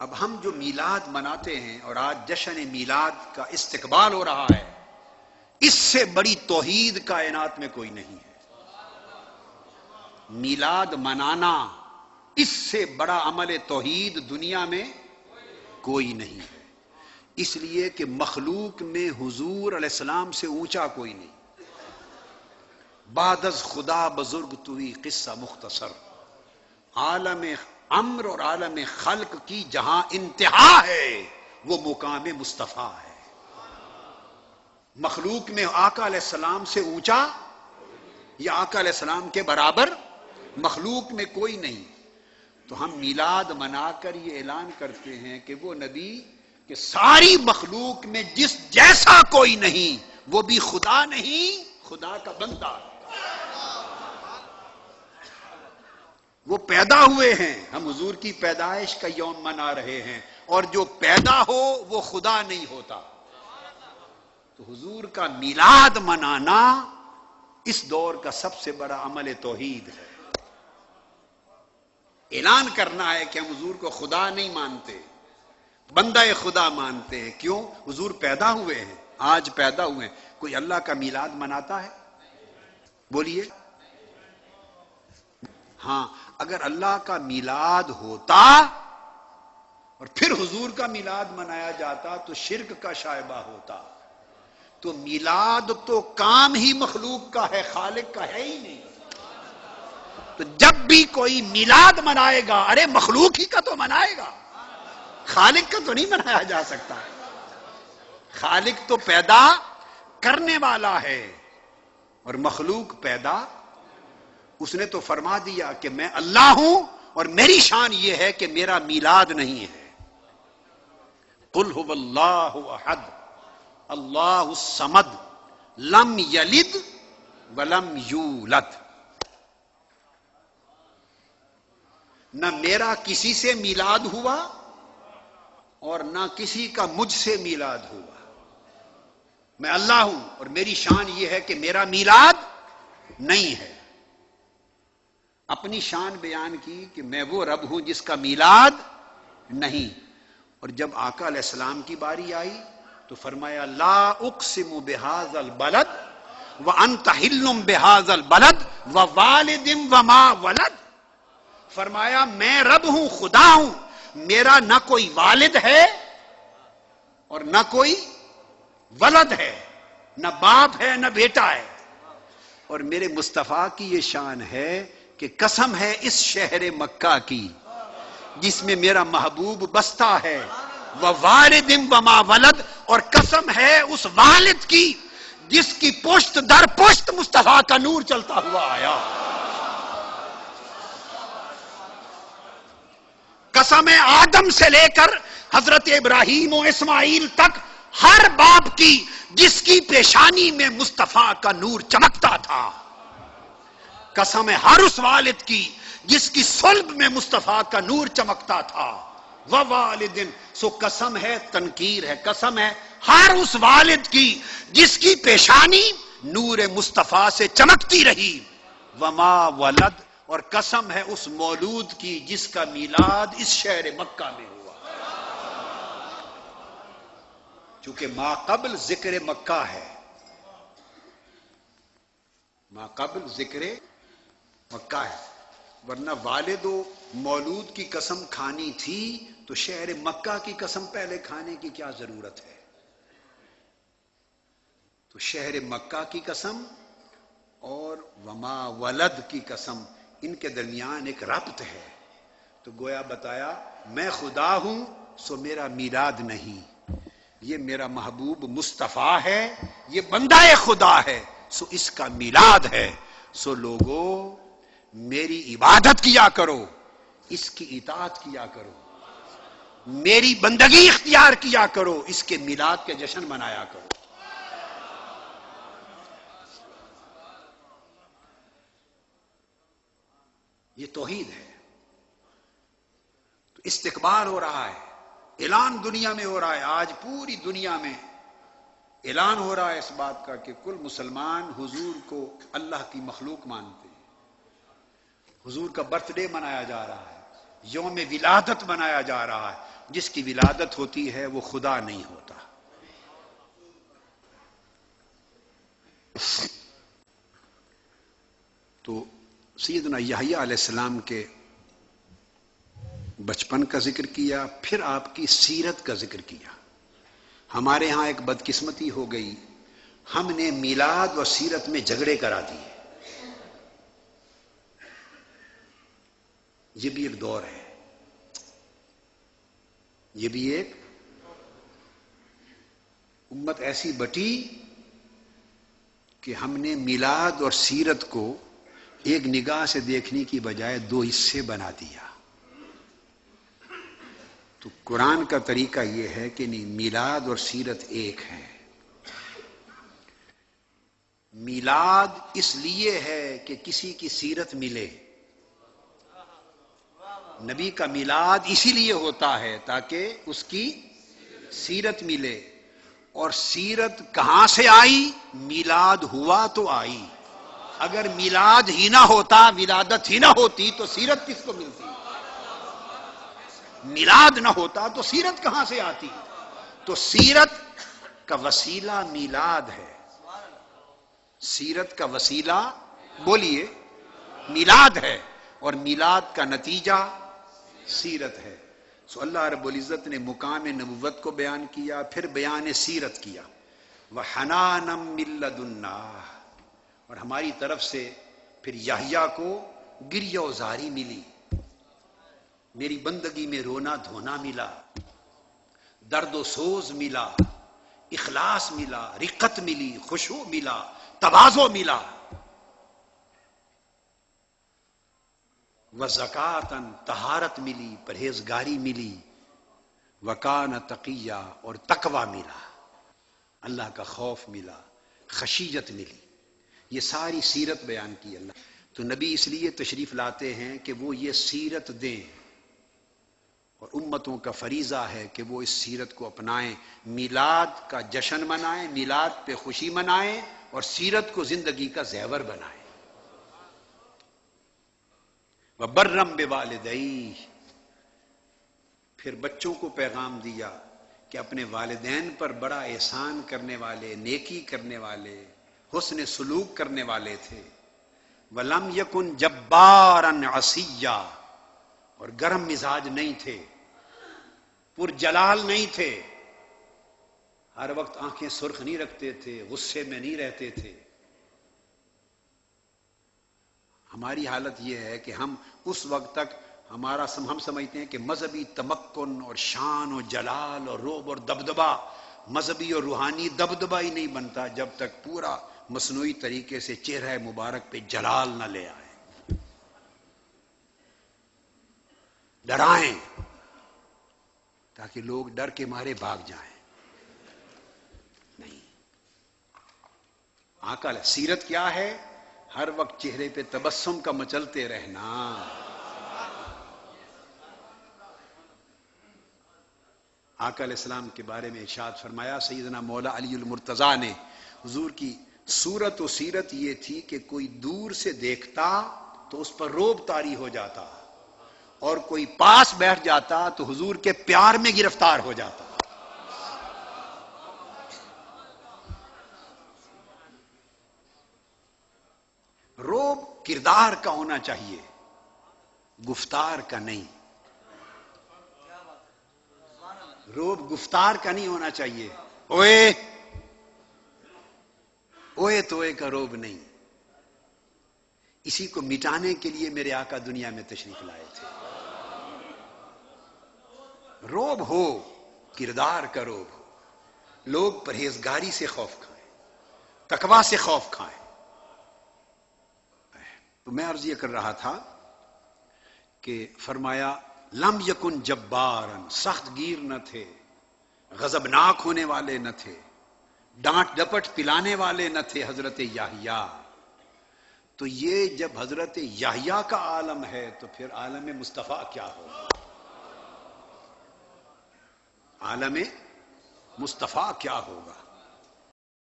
اب ہم جو میلاد مناتے ہیں اور آج جشن میلاد کا استقبال ہو رہا ہے، اس سے بڑی توحید کائنات میں کوئی نہیں ہے۔ میلاد منانا اس سے بڑا عمل توحید دنیا میں کوئی نہیں ہے، اس لیے کہ مخلوق میں حضور علیہ السلام سے اونچا کوئی نہیں۔ بعد از خدا بزرگ توئی قصہ مختصر، عالم امر اور عالم خلق کی جہاں انتہا ہے وہ مقام مصطفیٰ ہے۔ مخلوق میں آقا علیہ السلام سے اونچا یا آقا علیہ السلام کے برابر مخلوق میں کوئی نہیں۔ تو ہم میلاد منا کر یہ اعلان کرتے ہیں کہ وہ نبی کہ ساری مخلوق میں جس جیسا کوئی نہیں، وہ بھی خدا نہیں، خدا کا بندہ۔ وہ پیدا ہوئے ہیں، ہم حضور کی پیدائش کا یوم منا رہے ہیں، اور جو پیدا ہو وہ خدا نہیں ہوتا۔ تو حضور کا میلاد منانا اس دور کا سب سے بڑا عمل توحید ہے۔ اعلان کرنا ہے کہ ہم حضور کو خدا نہیں مانتے، بندہ خدا مانتے ہیں۔ کیوں؟ حضور پیدا ہوئے ہیں، آج پیدا ہوئے ہیں۔ کوئی اللہ کا میلاد مناتا ہے؟ بولیے۔ ہاں، اگر اللہ کا میلاد ہوتا اور پھر حضور کا میلاد منایا جاتا تو شرک کا شائبہ ہوتا۔ تو میلاد تو کام ہی مخلوق کا ہے، خالق کا ہے ہی نہیں۔ تو جب بھی کوئی میلاد منائے گا، ارے مخلوق ہی کا تو منائے گا، خالق کا تو نہیں منایا جا سکتا۔ خالق تو پیدا کرنے والا ہے اور مخلوق پیدا۔ اس نے تو فرما دیا کہ میں اللہ ہوں اور میری شان یہ ہے کہ میرا میلاد نہیں ہے۔ قل هو اللہ احد اللہ الصمد لم یلد ولم یولد۔ نہ میرا کسی سے میلاد ہوا اور نہ کسی کا مجھ سے میلاد ہوا۔ میں اللہ ہوں اور میری شان یہ ہے کہ میرا میلاد نہیں ہے۔ اپنی شان بیان کی کہ میں وہ رب ہوں جس کا میلاد نہیں۔ اور جب آقا علیہ السلام کی باری آئی تو فرمایا لا اقسم بہذا البلد وانت حل بہذا البلد ووالد وما ولد۔ فرمایا میں رب ہوں، خدا ہوں، میرا نہ کوئی والد ہے اور نہ کوئی ولد ہے، نہ باپ ہے نہ بیٹا ہے۔ اور میرے مصطفیٰ کی یہ شان ہے کہ قسم ہے اس شہر مکہ کی جس میں میرا محبوب بستا ہے، ووالد وما ولد، اور قسم ہے اس والد کی جس کی پشت در پشت مصطفیٰ کا نور چلتا ہوا آیا۔ قسم ہے آدم سے لے کر حضرت ابراہیم و اسماعیل تک ہر باپ کی جس کی پیشانی میں مصطفیٰ کا نور چمکتا تھا۔ قسم ہے ہر اس والد کی جس کی صلب میں مصطفیٰ کا نور چمکتا تھا۔ ووالدن، سو قسم ہے تنکیر ہے، قسم ہے ہر اس والد کی جس کی پیشانی نور مصطفیٰ سے چمکتی رہی۔ وما ولد، اور قسم ہے اس مولود کی جس کا میلاد اس شہر مکہ میں ہوا۔ چونکہ ما قبل ذکر مکہ ہے، ما قبل ذکر مکہ ہے، ورنہ والد و مولود کی قسم کھانی تھی تو شہر مکہ کی قسم پہلے کھانے کی کیا ضرورت ہے؟ تو شہر مکہ کی قسم اور وما ولد کی قسم، ان کے درمیان ایک ربط ہے۔ تو گویا بتایا میں خدا ہوں سو میرا میلاد نہیں، یہ میرا محبوب مصطفیٰ ہے، یہ بندہ خدا ہے سو اس کا میلاد ہے۔ سو لوگو میری عبادت کیا کرو، اس کی اطاعت کیا کرو، میری بندگی اختیار کیا کرو، اس کے میلاد کے جشن منایا کرو۔ یہ توحید ہے۔ تو استقبال ہو رہا ہے، اعلان دنیا میں ہو رہا ہے، آج پوری دنیا میں اعلان ہو رہا ہے اس بات کا کہ کل مسلمان حضور کو اللہ کی مخلوق مانتے ہیں۔ حضور کا برتھ ڈے منایا جا رہا ہے، یوم ولادت منایا جا رہا ہے، جس کی ولادت ہوتی ہے وہ خدا نہیں ہوتا. تو سیدنا یحییٰ علیہ السلام کے بچپن کا ذکر کیا، پھر آپ کی سیرت کا ذکر کیا. ہمارے ہاں ایک بدقسمتی ہو گئی، ہم نے میلاد اور سیرت میں جھگڑے کرا دیے. یہ بھی ایک دور ہے، یہ بھی ایک امت ایسی بٹی کہ ہم نے میلاد اور سیرت کو ایک نگاہ سے دیکھنے کی بجائے دو حصے بنا دیا. تو قرآن کا طریقہ یہ ہے کہ نہیں، میلاد اور سیرت ایک ہے. میلاد اس لیے ہے کہ کسی کی سیرت ملے. نبی کا میلاد اسی لیے ہوتا ہے تاکہ اس کی سیرت ملے. اور سیرت کہاں سے آئی؟ میلاد ہوا تو آئی. اگر میلاد ہی نہ ہوتا، ولادت ہی نہ ہوتی تو سیرت کس کو ملتی؟ میلاد نہ ہوتا تو سیرت کہاں سے آتی؟ تو سیرت کا وسیلہ میلاد ہے. سیرت کا وسیلہ بولیے میلاد ہے، اور میلاد کا نتیجہ سیرت ہے. سو اللہ رب العزت نے مقام نبوت کو بیان کیا، پھر بیان سیرت کیا. وَحَنَانًا مِن لَّدُنَّا، اور ہماری طرف سے پھر یحییٰ کو گریہ و زاری ملی. میری بندگی میں رونا دھونا ملا، درد و سوز ملا، اخلاص ملا، رقت ملی، خشوع ملا، تواضع ملا. وَزَکَاتًا، طہارت ملی، پرہیزگاری ملی. وَکَانَ تَقِیًّا، اور تقوی ملا، اللہ کا خوف ملا، خشیت ملی. یہ ساری سیرت بیان کی اللہ. تو نبی اس لیے تشریف لاتے ہیں کہ وہ یہ سیرت دیں، اور امتوں کا فریضہ ہے کہ وہ اس سیرت کو اپنائیں. میلاد کا جشن منائیں، میلاد پہ خوشی منائیں، اور سیرت کو زندگی کا زیور بنائیں. وَبَرًّا بِوَالِدَیْهِ، پھر بچوں کو پیغام دیا کہ اپنے والدین پر بڑا احسان کرنے والے، نیکی کرنے والے، حسن سلوک کرنے والے تھے. وَلَمْ يَكُنْ جَبَّارًا عَصِيًّا، اور گرم مزاج نہیں تھے، پرجلال نہیں تھے، ہر وقت آنکھیں سرخ نہیں رکھتے تھے، غصے میں نہیں رہتے تھے. ہماری حالت یہ ہے کہ ہم اس وقت تک ہم سمجھتے ہیں کہ مذہبی تمکن اور شان و جلال اور رعب اور دبدبا، مذہبی اور روحانی دبدبا ہی نہیں بنتا جب تک پورا مصنوعی طریقے سے چہرہ مبارک پہ جلال نہ لے آئے. ڈرائیں تاکہ لوگ ڈر کے مارے بھاگ جائیں. نہیں، آقا سیرت کیا ہے؟ ہر وقت چہرے پہ تبسم کا مچلتے رہنا. آقا علیہ السلام کے بارے میں ارشاد فرمایا سیدنا مولا علی المرتضیٰ نے، حضور کی صورت و سیرت یہ تھی کہ کوئی دور سے دیکھتا تو اس پر رعب طاری ہو جاتا، اور کوئی پاس بیٹھ جاتا تو حضور کے پیار میں گرفتار ہو جاتا. رعب کردار کا ہونا چاہیے، گفتار کا نہیں. رعب گفتار کا نہیں ہونا چاہیے. اوئے اوئے توئے کا رعب نہیں. اسی کو مٹانے کے لیے میرے آقا دنیا میں تشریف لائے تھے. رعب ہو، کردار کا رعب ہو، لوگ پرہیزگاری سے خوف کھائیں، تقوی سے خوف کھائیں. تو میں عرض یہ کر رہا تھا کہ فرمایا لم یکن جبارن، سخت گیر نہ تھے، غضبناک ہونے والے نہ تھے، ڈانٹ ڈپٹ پلانے والے نہ تھے حضرت یحییٰ. تو یہ جب حضرت یحییٰ کا عالم ہے تو پھر عالم مصطفیٰ کیا ہوگا؟ عالم مصطفیٰ کیا ہوگا؟